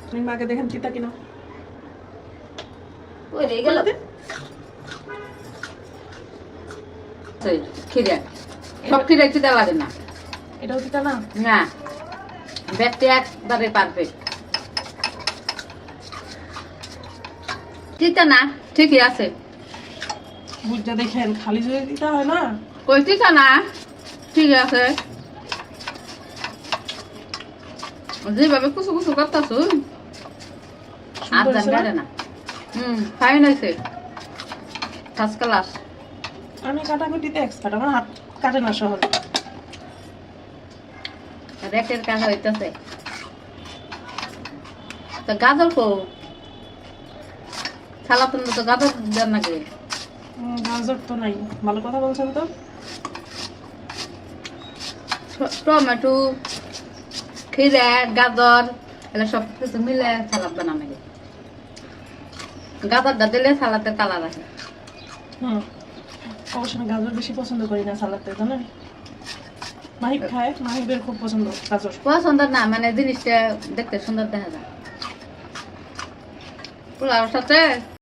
তুমি মাকে দেখেন চিতা কিনা ওই রে গেল খিরে সব খিরে চিতা লাগে না এটাও চিতা না না ব্যাগটি একবারে পারফেক্ট চিতা না ঠিকই আছে বুঝটা দেখেন খালি যদি চিতা হয় না কই চিতা না ঠিক আছে যেভাবে কুচু কুচু করতেছ আর জান গাড়ে না ফাইন হয়েছে ফার্স্ট ক্লাস আমি কাটাকুটিতে এক্সপার্ট আমার হাত কাটে না সহজ রেকের কাজ হইতেছে তো গাজর কো সালাদ তো গাজর দেন নাকি গাজর তো নাই ভালো কথা বলছেন তো টমেটো খিরে গাজর এগুলো সব কিছু মিলে সালাদ বানানো লাগে গাজরটা দিলে সালাদের কালার আসে অবশ্য আমি গাজর বেশি পছন্দ করি না সালাদে জানেন মাহিব খায় মাহিবের খুব পছন্দ গাজর পছন্দ না মানে জিনিসটা দেখতে সুন্দর দেখা যায় পোলাওর সাথে